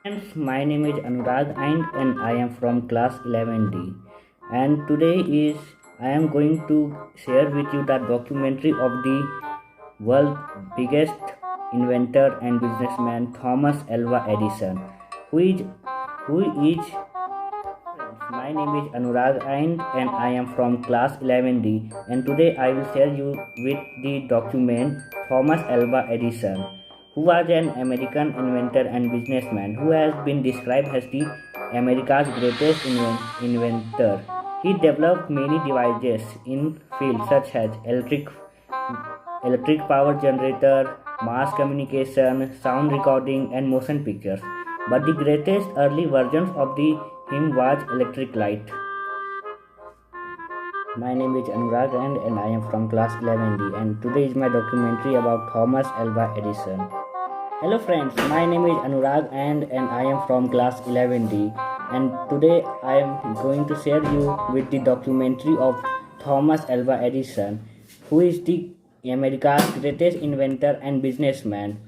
Friends, my name is Anurag and I am from class 11D. And today is I am going to share with you the documentary of the world's biggest inventor and businessman Thomas Alva Edison. Who is who is My name is Anurag and I am from class 11D, and today I will share you with the document Thomas Alva Edison, who was an American inventor and businessman who has been described as the America's greatest inventor. He developed many devices in fields such as electric power generator, mass communication, sound recording, and motion pictures. But the greatest early versions of the him was electric light. My name is Anurag and I am from class 11D, and today is my documentary about Thomas Alva Edison. Hello friends, my name is Anurag and I am from class 11D, and today I am going to share you with the documentary of Thomas Alva Edison, who is the America's greatest inventor and businessman.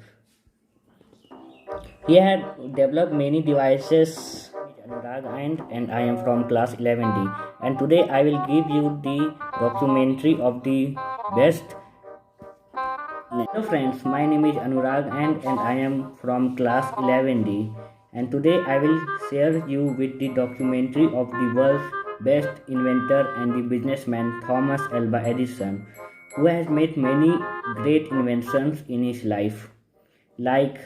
He had developed many devices. Anurag and I am from class 11D, and today I will give you the documentary of the best. Hello friends, my name is Anurag and I am from class 11D, and today I will share you with the documentary of the world's best inventor and the businessman Thomas Alva Edison, who has made many great inventions in his life. Like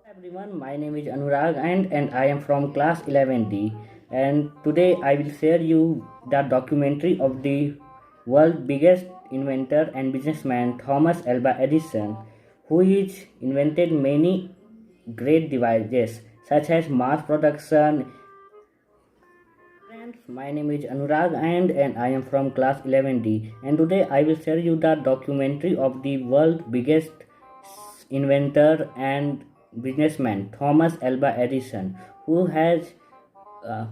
everyone, my name is Anurag and I am from class 11D, and today I will share you the documentary of the world's biggest inventor and businessman Thomas Alva Edison, who is invented many great devices such as mass production. Friends, my name is Anurag and I am from class 11D, and today I will share you the documentary of the world's biggest inventor and businessman Thomas Alva Edison, uh,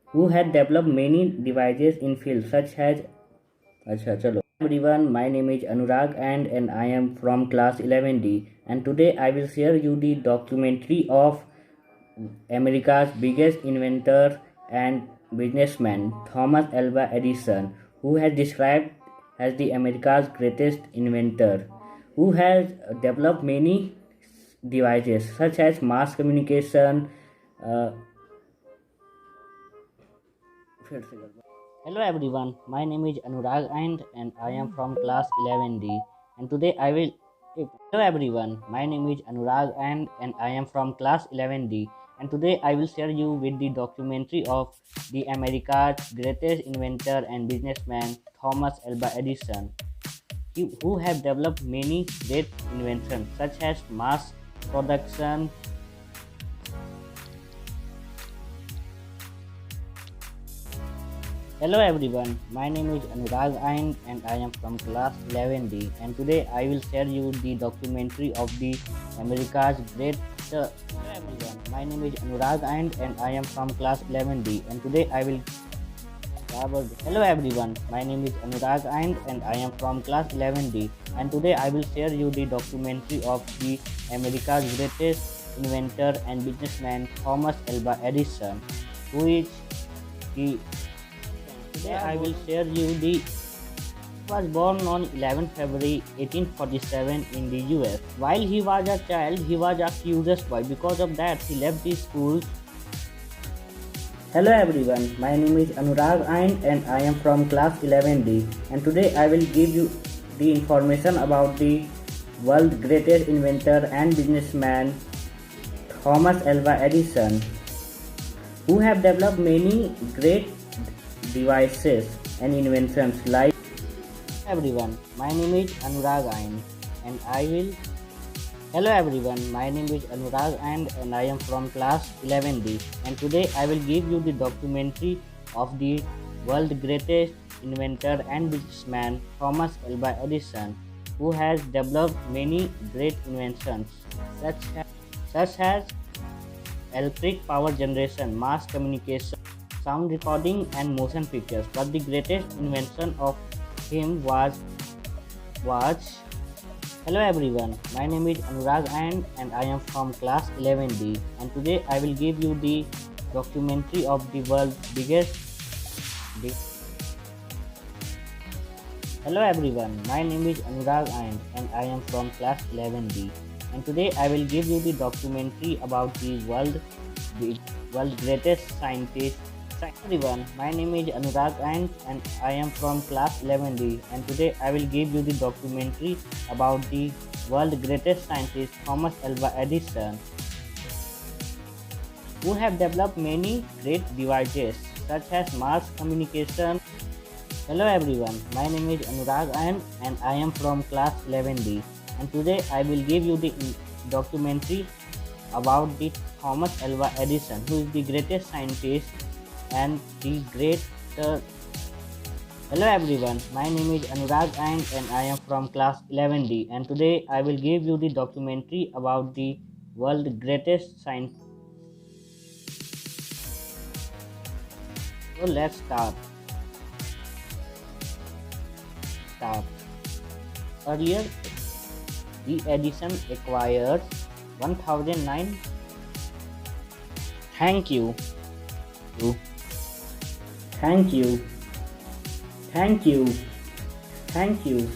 who had developed many devices in fields such as. Acha, chalo. Everyone, my name is Anurag and I am from class 11D, and today I will share you the documentary of America's biggest inventor and businessman Thomas Alva Edison, who has described as the America's greatest inventor, who has developed many devices such as mass communication. Uh, Hello everyone, my name is Anurag and I am from class 11D, and today I will. Hello everyone, my name is Anurag and I am from class 11D, and today I will share you with the documentary of the America's greatest inventor and businessman Thomas Alva Edison, who have developed many great inventions such as mass production. Hello everyone, my name is Anurag and I am from class 11D, and today I will share you the documentary of the America's great. Hello everyone, my name is Anurag and I am from class 11D, and today I will. Hello everyone, my name is Anurag and I am from class 11D, and today I will share you the documentary of the America's greatest inventor and businessman Thomas Alva Edison, who is the. Today I will share you the. He was born on 11 February 1847 in the US. While he was a child, he was a curious boy. Because of that, he left the school. Hello everyone, my name is Anurag and I am from class 11D, and today I will give you the information about the world's greatest inventor and businessman Thomas Alva Edison, who have developed many great devices and inventions like. Everyone, my name is Anurag and I will. Hello everyone, my name is Anurag and I am from class 11D, and today I will give you the documentary of the world's greatest inventor and businessman Thomas Alva Edison, who has developed many great inventions such as electric power generation, mass communication, sound recording, and motion pictures. But the greatest invention of him was Hello everyone, my name is Anurag and I am from class 11D, and today I will give you the documentary of the world's biggest. Big... Hello everyone, my name is Anurag and I am from class 11D, and today I will give you the documentary about the world greatest scientist. Everyone, my name is Anurag and I am from class 11D, and today I will give you the documentary about the world greatest scientist Thomas Alva Edison, who have developed many great devices such as mass communication. Hello everyone, my name is Anurag and I am from class 11D, and today I will give you the documentary about the Thomas Alva Edison, who is the greatest scientist and the great. Hello everyone, my name is Anurag and I am from class 11D, and today I will give you the documentary about the world greatest scientist. So let's start. Earlier, the Edison acquired 1009. Thank you. Thank you. Thank you. Thank you.